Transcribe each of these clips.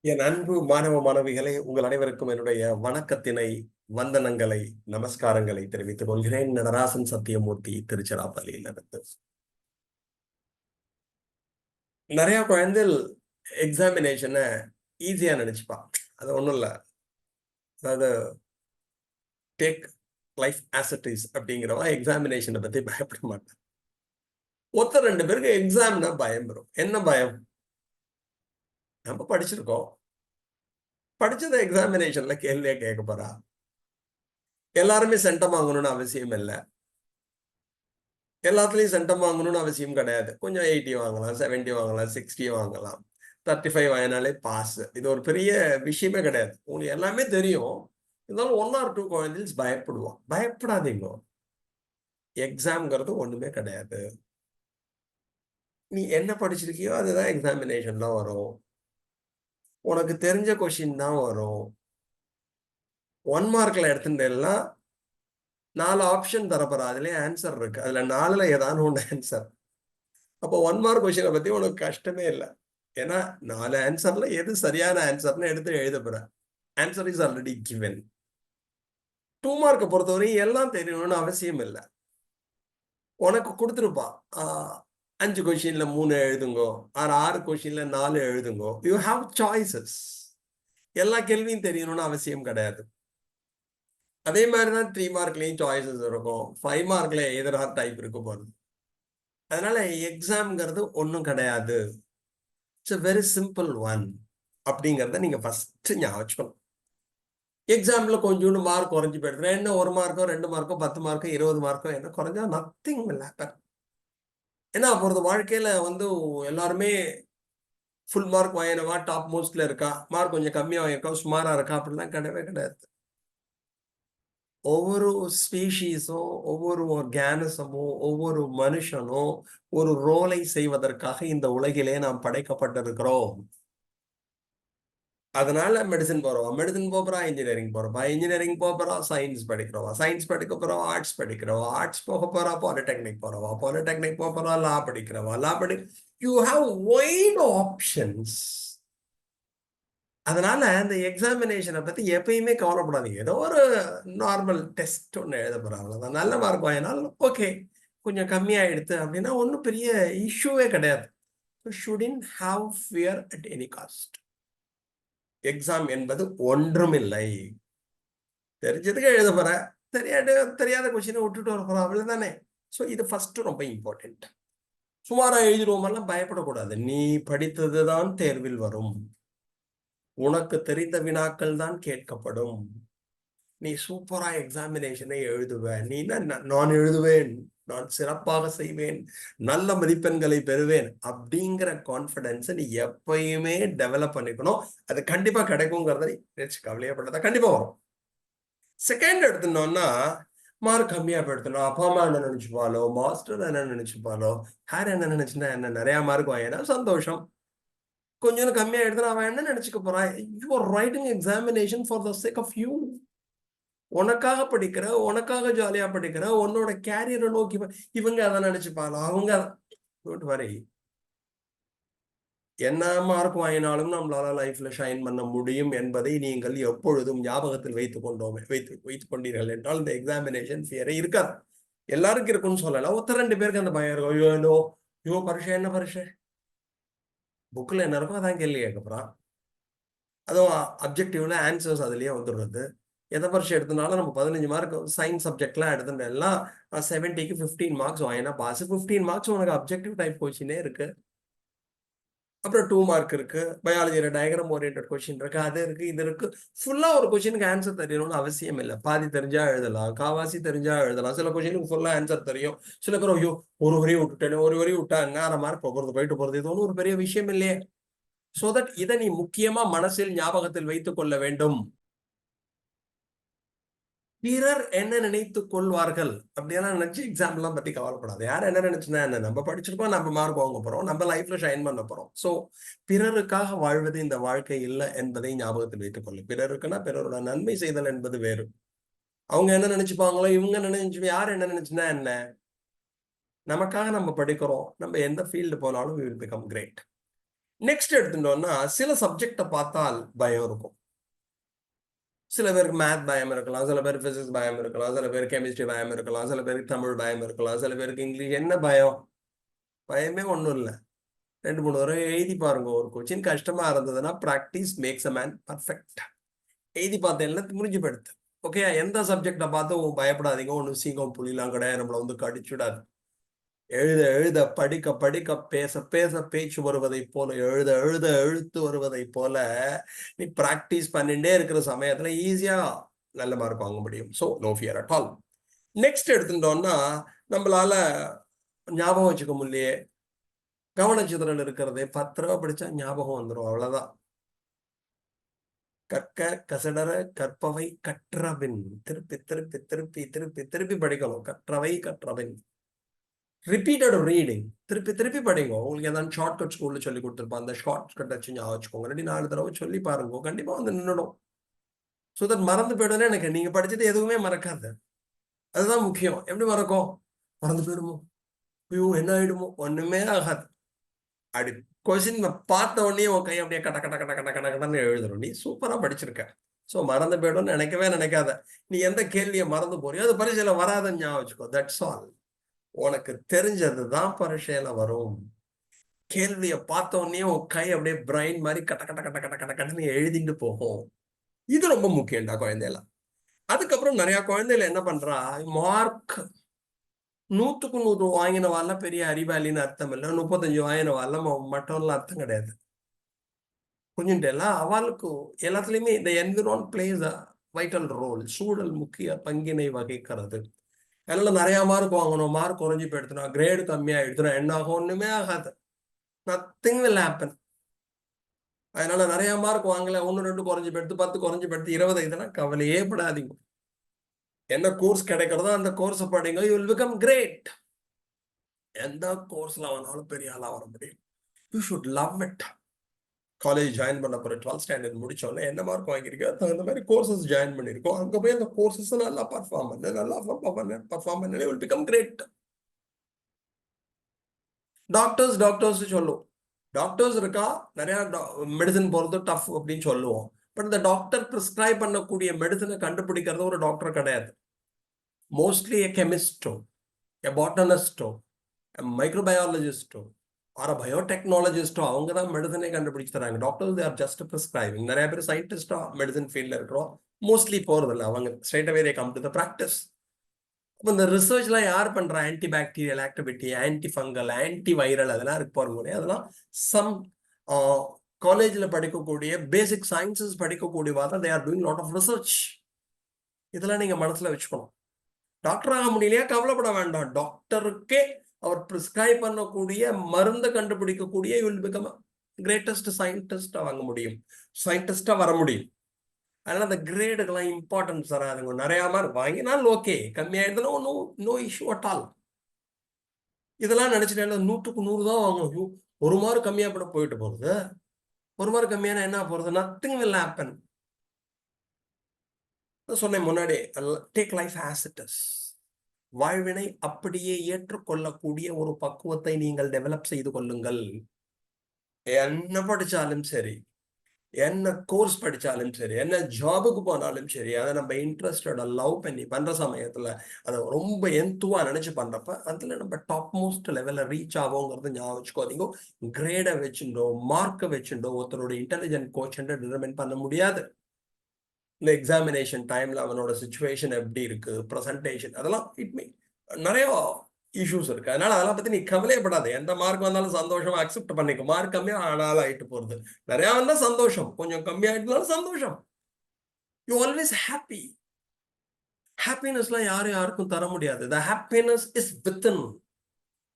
என் அன்பு மாணவ மாணவிகளே, உங்கள் அனைவருக்கும் என்னுடைய வணக்கத்தினை, வந்தனங்களை, நமஸ்காரங்களை தெரிவித்துக் கொள்கிறேன். நடராசன் சத்தியமூர்த்தி, திருச்சிராப்பள்ளியிலிருந்து. நிறைய குழந்தைகள் எக்ஸாமினேஷனை ஈஸியா நினைச்சுப்பான். அது ஒண்ணும் இல்ல. அதாவது take life as it is அப்படிங்கிறவன் எக்ஸாமினேஷனை பத்தி பயப்பட மாட்டான். ஒருத்தர் ரெண்டு பேருக்கு எக்ஸாம்னா பயம் வரும். என்ன பயம்? நம்ம படிச்சிருக்கோம், படிச்சத எக்ஸாமினேஷன்ல கேள்வியா கேட்க போறா. எல்லாருமே சென்டம் வாங்கணும்னு அவசியம் இல்லை. எல்லாத்துலயும் சென்டம் வாங்கணும்னு அவசியம் கிடையாது. கொஞ்சம் 80 வாங்கலாம், 70 வாங்கலாம், 60 வாங்கலாம், 35 வாங்கினாலே பாஸ். இது ஒரு பெரிய விஷயமே கிடையாது. உங்களுக்கு எல்லாமே தெரியும். இருந்தாலும் 1 or 2 குழந்தைகள் பயப்படுவோம். பயப்படாதீங்க. எக்ஸாம்ங்கிறது ஒண்ணுமே கிடையாது. நீ என்ன படிச்சிருக்கியோ அதுதான் எக்ஸாமினேஷன்ல வரும். உனக்கு தெரிஞ்ச கொஸ்டின் தான் வரும். 1 மார்க்ல எடுத்துட்டேன்னா 4 ஆப்ஷன் தரப்போறா. அதுலயே ஆன்சர் இருக்கு. அதுல 4ல ஏதாவது ஒண்ணு ஆன்சர். அப்போ 1 மார்க் கொஸ்டினை பத்தி உனக்கு கஷ்டமே இல்லை. ஏன்னா 4 ஆன்சர்ல எது சரியான ஆன்சர்னு எடுத்து எழுத போற. Answer is already given. 2 மார்க்கை பொறுத்தவரையும் எல்லாம் தெரியணும்னு அவசியம் இல்லை. உனக்கு கொடுத்துருப்பா 5 கொஸ்டின்ல 3 எழுதுங்கோ, 6 கொஸ்டின்ல 4 எழுதுங்கோ. You have choices. எல்லா கேள்வியும் தெரியணும்னு அவசியம் கிடையாது. அதே மாதிரிதான் 3 மார்க்லயும் சாய்ஸஸ் இருக்கும். 5 மார்க்ல எதிராக டைப் இருக்க போறது. அதனால எக்ஸாம்ங்கிறது ஒன்றும் கிடையாது. It's a very simple one அப்படிங்கிறத நீங்க ஃபர்ஸ்ட் ஞாபகம். எக்ஸாம்ல கொஞ்சோண்டு மார்க் குறைஞ்சு போயிடுது. என்ன 1 மார்க்கோ 2 மார்க்கோ 10 மார்க்கோ 20 மார்க்கோ என்ன குறைஞ்சா நத்திங் will happen. ஏன்னா போறது வாழ்க்கையில எல்லாருமே ஃபுல் மார்க் வாங்கினவா டாப் மோஸ்ட்ல இருக்கா, மார்க் கொஞ்சம் கம்மியா வாங்கியிருக்கா, சுமாரா இருக்கா அப்படிலாம் கிடையவே கிடையாது. ஒவ்வொரு ஸ்பீஷீஸும், ஒவ்வொரு ஆர்கானிசமும், ஒவ்வொரு மனுஷனும் ஒரு ரோலை செய்வதற்காக இந்த உலகிலே நாம் படைக்கப்பட்டிருக்கிறோம். அதனால மெடிசின் போறோம், மெடிசின் போறா, இன்ஜினியரிங் போறப்பா, இன்ஜினியரிங் போறா, சயின்ஸ் படிக்கிறோம், சயின்ஸ் படிக்க போறோம், ஆர்ட்ஸ் படிக்கிறோம், ஆர்ட்ஸ் போக போறா, பாலிடெக்னிக் போறவா, பாலிடெக்னிக் போக போறா, லா படிக்கிறவா, லா படி. You have wide options. அதனால இந்த எக்ஸாமினேஷனை பத்தி எப்பயுமே கவலைப்படாதீங்க. ஏதோ ஒரு நார்மல் டெஸ்ட் ஒன்று எழுத போறாங்க, அவ்வளவுதான். நல்ல மார்க் வாங்கினாலும் ஓகே, கொஞ்சம் கம்மியாயிடுது அப்படின்னா ஒன்றும் பெரிய இஷ்யூவே கிடையாது. Shouldn't have fear at any cost. Exam என்பது ஒன்றுமில்லை. தெரிஞ்சதுக்கு எழுத போற, தெரியாத கொஸ்டினை விட்டுட்டு வர போற, அவ்வளவுதானே. ஸோ இது ஃபர்ஸ்ட் ரொம்ப இம்பார்ட்டன்ட். சுமாரா எழுதிடுவோமெல்லாம் பயப்படக்கூடாது. நீ படித்ததுதான் தேர்வில் வரும். உனக்கு தெரிந்த வினாக்கள் தான் கேட்கப்படும். நீ சூப்பரா எக்ஸாமினேஷனை எழுதுவ. நீ நான் எழுதுவேன், நான் சிறப்பாக செய்வேன், நல்ல மதிப்பெண்களை பெறுவேன் அப்படிங்கிற கான்பிடன்ஸ் நீ எப்பயுமே டெவலப் பண்ணிக்கணும். அது கண்டிப்பா கிடைக்குங்கிறத கவலையப்பட்டதா கண்டிப்பா வரும். செகண்ட் எடுத்துனோம்னா மார்க் கம்மியா போயிடுத்தணும். அப்பா அம்மா என்ன நினைச்சுப்பாலோ, மாஸ்டர் என்ன நினைச்சுப்பாலோ, யார் என்ன நினைச்சுன்னா என்ன, நிறைய மார்க் வாங்கினா சந்தோஷம். கொஞ்சம் கம்மியா எடுத்துனா அவன் என்ன நினைச்சுக்க போறான்? You are writing examination for the sake of you. உனக்காக படிக்கிற, உனக்காக ஜாலியா படிக்கிற, உன்னோட கேரியரை நோக்கி இவங்க அதை நினைச்சுப்பாங்க, அவங்க வரை என்ன மார்க் வாங்கினாலும் நம்மளால லைஃப்ல ஷைன் பண்ண முடியும் என்பதை நீங்கள் எப்பொழுதும் ஞாபகத்தில் வைத்துக் கொண்டீர்கள் என்றால் இந்த எக்ஸாமினேஷன் ஃபியரே இருக்காது. எல்லாருக்கும் இருக்குன்னு சொல்லலாம். ஒருத்தர் 2 பேருக்கு அந்த பயம் இருக்கும். ஐயோ பரீட்சை, என்ன பரீட்சை, புக்ல என்ன இருக்கோ அதான் கேள்வி கேட்கப்படுறான். அதுவும் அப்ஜெக்டிவ்ல ஆன்சர்ஸ் அதுலயே வந்துடுறது. எதை பரீட்சை எடுத்தனாலும் நம்ம 15 மார்க் சயின்ஸ் சப்ஜெக்ட்லாம் எடுத்துட்டெல்லாம் 70க்கு 15 மார்க்ஸ் வாங்கினா பாஸ். 15 மார்க்ஸ் உனக்கு அப்ஜெக்டிவ் டைப் கொஸ்டினே இருக்கு. அப்புறம் 2 மார்க் இருக்கு. பயாலஜியில டயக்ராம் ஓரியன்டட் கொஸ்டின் இருக்கு, அது இருக்கு, இது இருக்கு. ஃபுல்லா ஒரு கொஸ்டினுக்கு ஆன்சர் தெரியணும்னு அவசியம் இல்லை. பாதி தெரிஞ்சா எழுதலாம், காவாசி தெரிஞ்சா எழுதலாம். சில கொஸ்டினுக்கு ஃபுல்லா ஆன்சர் தெரியும். சில பேர் ஐயோ ஒரு வரி விட்டுட்டேன், ஒரு வரி விட்டா அரை மார்க் போயிட்டு போறது, இது ஒன்றும் ஒரு பெரிய விஷயம் இல்லையே. சோ தட் இதை நீ முக்கியமா மனசில் ஞாபகத்தில் வைத்துக் கொள்ள வேண்டும். பிறர் என்ன நினைத்துக் கொள்வார்கள் அப்படியெல்லாம் நினைச்சு எக்ஸாம் எல்லாம் பத்தி கவலைப்படாது. யார் என்ன நினைச்சுன்னா என்ன, நம்ம படிச்சிருக்கோம், நம்ம மார்க் வாங்க போறோம், நம்ம லைஃப்ல ஷைன் பண்ண போறோம். சோ பிறருக்காக வாழ்வது இந்த வாழ்க்கை இல்லை என்பதை ஞாபகத்தில் வைத்துக் கொள்ளு. பிறருக்குன்னா பிறரோட நன்மை செய்தல் என்பது வேறு. அவங்க என்ன நினைச்சுப்பாங்களோ, இவங்க நினைச்சு, யார் என்ன நினைச்சுன்னா என்ன, நமக்காக நம்ம படிக்கிறோம். நம்ம எந்த ஃபீல்டு போனாலும் we will become great. Next எடுத்துட்டோம்னா சில சப்ஜெக்டை பார்த்தால் பயம் இருக்கும். சில பேருக்கு மேத் பயம் இருக்கலாம், சில பேர் பிசிக்ஸ் பயம் இருக்கலாம், சில பேருக்கு கெமிஸ்ட்ரி பயம் இருக்கலாம், சில பேருக்கு தமிழ் பயம் இருக்கலாம், சில பேருக்கு இங்கிலீஷ். என்ன பயம்? பயமே ஒன்றும் இல்லை. 2-3 தடவை எழுதி பாருங்க. ஒரு கொஸ்டின் கஷ்டமா இருந்ததுன்னா practice makes a man perfect. எழுதி பார்த்தேன் எல்லாம் முடிஞ்சு போயிடுது. ஓகே, எந்த சப்ஜெக்டை பார்த்து பயப்படாதீங்க. ஒன்றும் சீக்கிரம் புலிலாம் கிடையாது, நம்மளை வந்து கடிச்சுடாது. எழுத எழுத படிக்க படிக்க பேச பேச பேச்சு வருவதை போல, எழுத எழுத எழுத்து வருவதை போல நீ பிராக்டிஸ் பண்ணிட்டே இருக்கிற சமயத்துல ஈஸியா நல்ல மார்க் வாங்க முடியும். So no fear at all. Next எடுத்துட்டோம்னா நம்மளால ஞாபகம் வச்சுக்க முடியலையே, கவனச்சிதறல் இருக்கிறது. 10 தடவை படிச்சா ஞாபகம் வந்துடும், அவ்வளவுதான். கற்க கசடர கற்பவை கற்றபின். திருப்பி திருப்பி திருப்பி திருப்பி திருப்பி படிக்கணும். கற்றவை கற்றபின். Repeated reading. திருப்பி திருப்பி படிங்க. உங்களுக்கு ஏதாவது ஷார்ட்கட் ஸ்கூல்ல சொல்லி கொடுத்துருப்பான், அந்த ஷார்ட்கட் வச்சு ஞாபகம் வச்சுக்கோங்க. 4 தடவை சொல்லி பாருங்க, கண்டிப்பா வந்து நின்றுடும். ஸோ தட் மறந்து போயிடும்னு எனக்கு நீங்க படிச்சது எதுவுமே மறக்காது. அதுதான் முக்கியம். எப்படி மறக்கும்? மறந்து போயிடுமோ, ஐயோ என்ன ஆயிடுமோ, ஒண்ணுமே ஆகாது. அப்படி கொஸ்டின் பார்த்த உடனே உன் கை அப்படியே கட்ட கட்ட கட்ட கட்ட கட்ட கட்டன்னு எழுதுறோம். நீ சூப்பரா படிச்சிருக்க. ஸோ மறந்து போயிடும்னு நினைக்கவே நினைக்காத. நீ எந்த கேள்வியை மறந்து போறியோ அது பரீட்சையில வராதுன்னு ஞாபகம் வச்சுக்கோ. That's all. உனக்கு தெரிஞ்சதுதான் பரீட்சையில வரும். கேள்வியை பார்த்த உடனே உன் கை அப்படியே பிரைன் மாதிரி கட்ட கட்ட கட்ட கட்ட கட்ட கட்டன்னு எழுதிட்டு போகும். இது ரொம்ப முக்கியம்டா குழந்தையில. அதுக்கப்புறம் நிறைய குழந்தையில என்ன பண்றா, மார்க் 100க்கு 100 வாங்கினவாள்ல பெரிய அறிவாளின்னு அர்த்தம் இல்லை, 35 வாங்கினவாள்ல மற்றவன்லாம் அர்த்தம் கிடையாது. புரிஞ்சுட்டேலாம். அவளுக்கு எல்லாத்துலயுமே இந்த environment plays a vital role. சூழல் முக்கிய பங்கினை வகிக்கிறது. அதனால நிறைய மார்க் வாங்கணும். மார்க் குறைஞ்சு போயிடுத்துனா, கிரேடு கம்மியா எடுத்துனா என்ன ஆகும்? ஒண்ணுமே ஆகாது. Nothing will happen. அதனால நிறைய மார்க் வாங்கல, 1 2 குறைஞ்சு போயிடுத்து, 10 குறைஞ்சு போயிடுத்து, 20 இதெல்லாம் கவலையே படாதீங்க. என்ன கோர்ஸ் கிடைக்கிறதோ அந்த கோர்ஸ் படிங்க. You will become great. எந்த கோர்ஸ்ல வேணாலும் பெரிய ஆளா வர முடியும். You should love it. College join பண்ண போற 12th ஸ்டாண்டர்ட் முடிச்சோன்னே என்ன மார்க் வாங்கியிருக்கோ அந்த மாதிரி கோர்சஸ் ஜாயின் பண்ணிருக்கோம். அங்க போய் அந்த கோர்சஸ் நல்லா பர்ஃபார்ம் பண்ணு, நல்லா பர்ஃபார்ம் பண்ணி வில் பிகம் கிரேட். டாக்டர்ஸ் சொல்லுவோம். டாக்டர்ஸ் இருக்கா, நிறைய மெடிசன் போறது டஃப் அப்படின்னு சொல்லுவோம். பட் இந்த டாக்டர் பிரிஸ்கிரைப் பண்ணக்கூடிய மெடிசனை கண்டுபிடிக்கிறது ஒரு டாக்டர் கிடையாது. மோஸ்ட்லி எ கெமிஸ்டோ, எ பாட்டனிஸ்டோ, மைக்ரோபயாலஜிஸ்டோ ஆர் பயோடெக்னாலஜிஸ்டோ அவங்க தான் மெடிசனே கண்டுபிடிச்சு தராங்க. Doctors they are just prescribing. நிறைய பேர் சயின்டிஸ்டா மெடிசன் ஃபீல்ட்ல இருக்கிறோம், மோஸ்ட்லி போறதில்லை. அவங்க straight away they come to the practice. அப்போ இந்த ரிசர்ச்லாம் யார் பண்றா? Anti bacterial activity, anti fungal, anti viral, அதெல்லாம் இருக்கு பாருங்க. அதெல்லாம் சம் காலேஜ்ல படிக்கக்கூடிய பேசிக் சயின்சஸ் படிக்கக்கூடியவா தான் they are doing lot of research. இதெல்லாம் நீங்க மனசுல வச்சுக்கணும். டாக்டர் ஆக முடியலையா, கவலைப்பட வேண்டாம். டாக்டருக்கே அவர் பிரிஸ்கிரைப் பண்ணக்கூடிய மருந்து கண்டுபிடிக்கக்கூடிய யூ வில் பிகம் கிரேட்டஸ்ட் சயின்டிஸ்டா வாங்க முடியும், சயின்டிஸ்டா வர முடியும். அதனால அந்த கிரேடுக்கெல்லாம் இம்பார்ட்டன்ஸ் தராதுங்க. நிறைய மார்க் வாங்கினால் ஓகே, கம்மியாயிடுதுன்னா நோ இஷ்யூ அட் ஆல். இதெல்லாம் நினைச்சிட்டேன் 100க்கு 100 தான் வாங்கணும். 1 மார்க் கம்மியா கூட போயிட்டு போறது. 1 மார்க் கம்மியான என்ன போறது? Nothing will happen. சொன்னேன் முன்னாடி, take life as it is. வாழ்வினை அப்படியே ஏற்றுக்கொள்ளக்கூடிய ஒரு பக்குவத்தை நீங்கள் டெவலப் செய்து கொள்ளுங்கள். என்ன படிச்சாலும் சரி, என்ன கோர்ஸ் படிச்சாலும் சரி, என்ன ஜாபுக்கு போனாலும் சரி, அதை நம்ம இன்ட்ரெஸ்டடா லவ் பண்ணி பண்ற சமயத்துல அதை ரொம்ப எந்துவா நினைச்சு பண்றப்ப அதுல நம்ம டாப் மோஸ்ட் லெவல்ல ரீச் ஆகுங்கிறது ஞாபகம் வச்சுக்கோதீங்க. கிரேடை வச்சுட்டோ மார்க்கை வச்சுட்டோ ஒருத்தரோட இன்டெலிஜென்ட் கோச் டிட்டர்மைன் பண்ண முடியாது. இந்த எக்ஸாமினேஷன் டைம்ல அவனோட சுச்சுவேஷன் எப்படி இருக்கு, ப்ரெசன்டேஷன், அதெல்லாம் நிறைய இஷ்யூஸ் இருக்கு. அதனால அதெல்லாம் பத்தி நீ கவலையப்படாது. எந்த மார்க் வந்தாலும் சந்தோஷமா அக்செப்ட் பண்ணிக்க. மார்க் கம்மியா ஆனாலும் ஆயிட்டு போறது. நிறைய வந்தா சந்தோஷம், கொஞ்சம் கம்மியாயிட்டுனாலும் சந்தோஷம். You always happy. ஹாப்பினஸ்லாம் யாருக்கும் தர முடியாது. The happiness is within.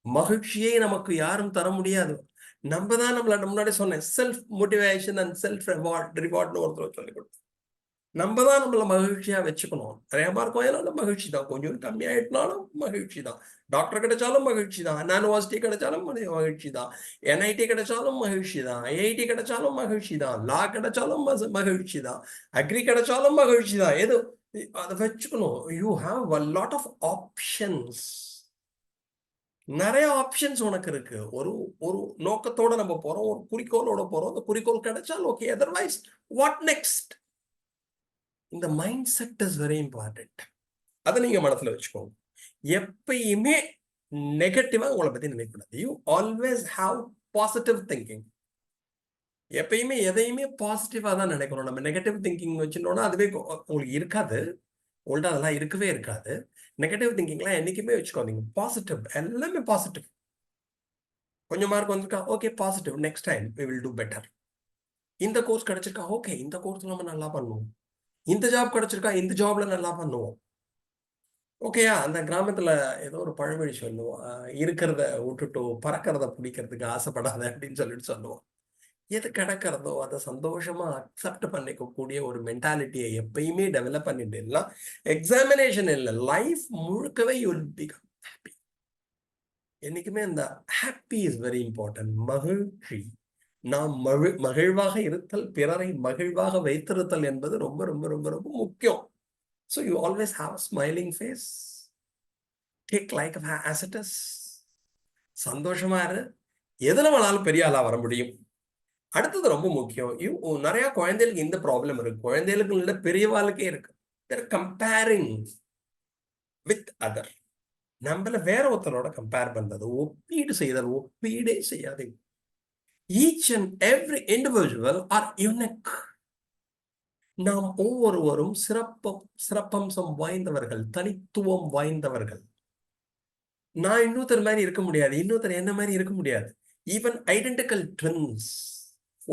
மகிழ்ச்சியை நமக்கு யாரும் தர முடியாது. நம்ம தான் நம்மள முன்னாடி சொன்னேன், செல்ஃப் மோட்டிவேஷன் அண்ட் செல்ஃப் ரிவார்ட்னு ஒருத்தர் சொல்லி கொடுத்தோம். நம்ம தான் நம்மள மகிழ்ச்சியா வச்சுக்கணும். நிறைய மார்க் வாங்கினாலும் மகிழ்ச்சி தான், கொஞ்சம் கம்மியாயிட்டனாலும் மகிழ்ச்சி தான். டாக்டர் கிடைச்சாலும் மகிழ்ச்சி தான், யூனிவர்சிட்டி கிடைச்சாலும் மகிழ்ச்சி தான், என்ஐடி கிடைச்சாலும் மகிழ்ச்சி தான், ஐஐடி கிடைச்சாலும் மகிழ்ச்சி தான், லா கிடைச்சாலும் மகிழ்ச்சி தான், அக்ரி கிடைச்சாலும் மகிழ்ச்சி தான். எது அதை வச்சுக்கணும். You have a lot of options. நிறைய ஆப்ஷன்ஸ் உனக்கு இருக்கு. ஒரு ஒரு நோக்கத்தோட நம்ம போறோம். ஒரு குறிக்கோளோட போறோம். அந்த குறிக்கோள் கிடைச்சால் ஓகே. Otherwise what next? இந்த mind set is very important. அதை நீங்க மனசுல வச்சுக்கோங்க. எப்பயுமே நெகட்டிவா உங்களை பத்தி நினைக்கக்கூடாது. You always have positive thinking. எப்பயுமே எதையுமே பாசிட்டிவா தான் நினைக்கணும். நம்ம நெகட்டிவ் திங்கிங் வச்சுட்டோம்னா அதுவே உங்களுக்கு இருக்காது. உங்கள்ட்ட அதெல்லாம் இருக்கவே இருக்காது. நெகட்டிவ் திங்கிங்லாம் என்னைக்குமே வச்சுக்கோங்க. பாசிட்டிவ், எல்லாமே பாசிட்டிவ். கொஞ்சம் மார்க் வந்திருக்கா, okay positive, next time we will do better. இந்த கோர்ஸ் கிடைச்சிருக்கா, ஓகே இந்த கோர்ஸ் நம்ம நல்லா பண்ணுவோம். இந்த ஜாப் கிடைச்சிருக்கா, இந்த ஜாப்ல நல்லா பண்ணுவோம். ஓகேயா? அந்த கிராமத்துல ஏதோ ஒரு பழமொழி சொல்லுவோம், இருக்கிறத விட்டுட்டு பறக்கிறத பிடிக்கிறதுக்கு ஆசைப்படாத அப்படின்னு சொல்லிட்டு சொல்லுவோம். எது கிடக்கிறதோ அதை சந்தோஷமா அக்செப்ட் பண்ணிக்கக்கூடிய ஒரு மென்டாலிட்டியை எப்பயுமே டெவலப் பண்ணிட்டு எக்ஸாமினேஷன் இல்லை, லைஃப் முழுக்கவே யூ வில் பிகம் ஹாப்பி. என்னைக்குமே இந்த ஹாப்பி இஸ் வெரி இம்பார்ட்டன்ட். மகிழ்ச்சி, நாம் மகிழ்வாக இருத்தல், பிறரை மகிழ்வாக வைத்திருத்தல் என்பது ரொம்ப ரொம்ப ரொம்ப ரொம்ப முக்கியம். So you always have a smiling face. Take like as it is. சந்தோஷமா இரு. எதுல வேணாலும் பெரிய ஆளா வர முடியும். அடுத்தது ரொம்ப முக்கியம். நிறைய குழந்தைகளுக்கு இந்த ப்ராப்ளம் இருக்கு. குழந்தைகளுக்கு இல்ல, பெரியவாளுக்கே இருக்கு. Comparing with other. நம்மள வேற ஒருத்தரோட கம்பேர் பண்றது, ஒப்பீடு செய்தல். ஒப்பீடே செய்யாதீங்க. Each and every individual R unique. நாம் ஒவ்வொருவரும் சிறப்பம்சம் வாய்ந்தவர்கள், தனித்துவம் வாய்ந்தவர்கள். நான் இன்னொருத்தர் மாதிரி இருக்க முடியாது, இன்னொருத்தர் என்ன மாதிரி இருக்க முடியாது. ஈவன் ஐடென்டிக்கல் ட்வின்ஸ்,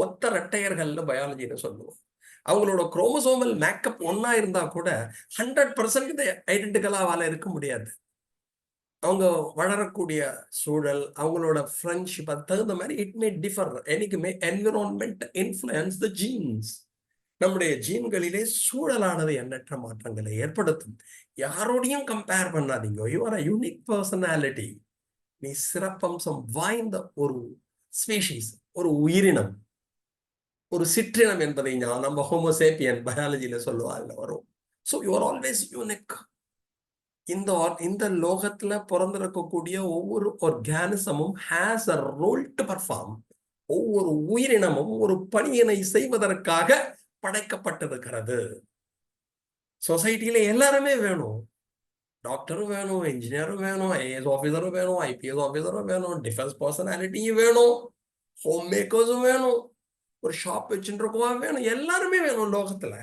ஒத்த இரட்டையர்கள்னு பயாலஜின்னு சொல்லுவோம். அவங்களோட குரோமோசோமல் மேக்கப் ஒன்னா இருந்தா கூட 100% ஐடென்டிக்கலா அவளால இருக்க முடியாது. அவங்க வளரக்கூடிய சூழல், அவங்களோட ஃப்ரெண்ட்ஷிப், அது தகுந்த மாதிரி இட் மே டிஃபர். என்னைக்குமே என்விரான்மெண்ட் இன்ஃப்ளூயன்ஸ் த ஜீன்ஸ். நம்முடைய ஜீன்களிலே சூழலானது எண்ணற்ற மாற்றங்களை ஏற்படுத்தும். யாரோடையும் கம்பேர் பண்ணாதீங்க. You are a unique personality. நீ சிறப்பம்சம் வாய்ந்த ஒரு ஸ்பீஷீஸ், ஒரு உயிரினம், ஒரு சிற்றினம் என்பதை நம்ம ஹோமோசேப்பியன் பயாலஜியில சொல்லுவாங்க வரும். So you are always unique. இந்த லோகத்துல பிறந்திருக்கக்கூடிய ஒவ்வொரு ஆர்கானிசமும் has a role to perform. ஒவ்வொரு உயிரினமும் ஒரு பணியினை செய்வதற்காக படைக்கப்பட்டிருக்கிறது. சொசைட்டியில எல்லாருமே வேணும். டாக்டரும் வேணும், இன்ஜினியரும் வேணும், ஐஏஎஸ் ஆஃபீஸரும் வேணும், ஐபிஎஸ் ஆஃபீஸரும் வேணும், டிஃபென்ஸ் பர்சனாலிட்டியும் வேணும், ஹோம் மேக்கர்ஸும் வேணும், ஒரு ஷாப் வச்சுருக்கவா வேணும், எல்லாருமே வேணும் லோகத்துல.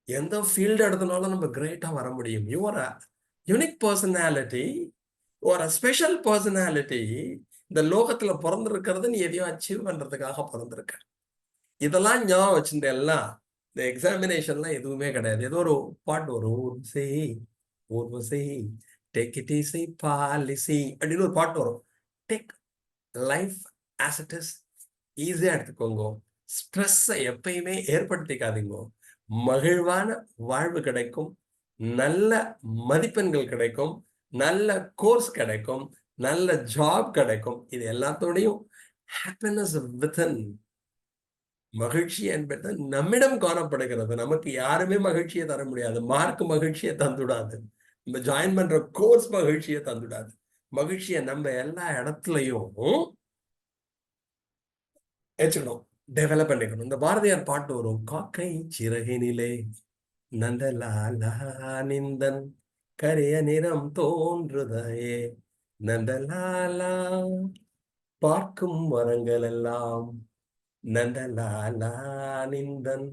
எந்த ஃபீல்டு எடுத்தனாலும் நம்ம கிரேட்டா வர முடியும். You are a unique personality, ஒரு ஸ்பெஷல் பர்சனாலிட்டி. இந்த லோகத்துல பிறந்திருக்கிறது நீ எதையும் அச்சீவ் பண்றதுக்காக பிறந்திருக்க. இதெல்லாம் ஞாபகம் வச்சுட்டு எல்லாம் இந்த எக்ஸாமினேஷன்லாம் எதுவுமே கிடையாது. ஏதோ ஒரு பாட்டு வரும், Urvashi take it easy policy அப்படின்னு ஒரு பாட்டு வரும். Take life as it is. ஈஸியா எடுத்துக்கோங்க. ஸ்ட்ரெஸ்ஸை எப்பயுமே ஏற்படுத்திக்காதீங்க. மகிழ்வான வாழ்வு கிடைக்கும், நல்ல மதிப்பெண்கள் கிடைக்கும், நல்ல கோர்ஸ் கிடைக்கும், நல்ல ஜாப் கிடைக்கும். இது எல்லாத்தோடையும் ஹாப்பினஸ் வித்தின். மகிழ்ச்சி என்பது நம்மிடம் காணப்படுகிறது. நமக்கு யாருமே மகிழ்ச்சியை தர முடியாது. மார்க் மகிழ்ச்சியை தந்துடாது. நம்ம ஜாயின் பண்ற கோர்ஸ் மகிழ்ச்சியை தந்துடாது. மகிழ்ச்சியை நம்ம எல்லா இடத்துலையும் வச்சுக்கணும், டெவலப் பண்ணிக்கணும். இந்த பாரதியார் பாட்டு வரும், காக்கை சிறகினிலே நந்தலாலா நிந்தன் கரிய நிறம் தோன்றுதையே நந்தலாலா பார்க்கும் மரங்கள் எல்லாம் நந்தலாலா நிந்தன்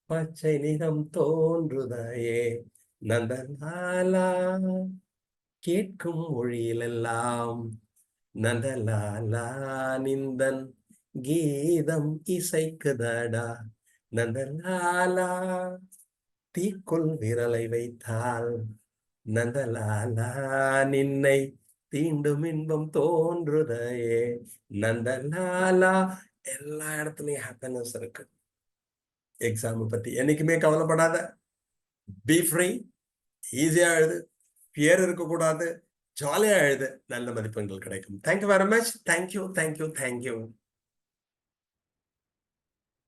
பச்சை நிறம் தோன்றுதையே நந்தலாலா கேட்கும் மொழியிலெல்லாம் நந்தலாலா நிந்தன் கீதம் இசைக்குதடா நந்தலாலா தீக்குள் விரலை வைத்தால் நந்தலாலா நின்னை தீண்டும் இன்பம் தோன்றுதையே நந்தலாலா. எல்லா இடத்துலயும் ஹாப்பினஸ் இருக்கு. எக்ஸாம் பத்தி என்னைக்குமே கவலைப்படாத. B free. ஈஸியா எழுது, ஃபியர் இருக்கக்கூடாது, ஜாலியா எழுது, நல்ல மதிப்பெண்கள் கிடைக்கும். Thank you very much. தேங்க்யூ.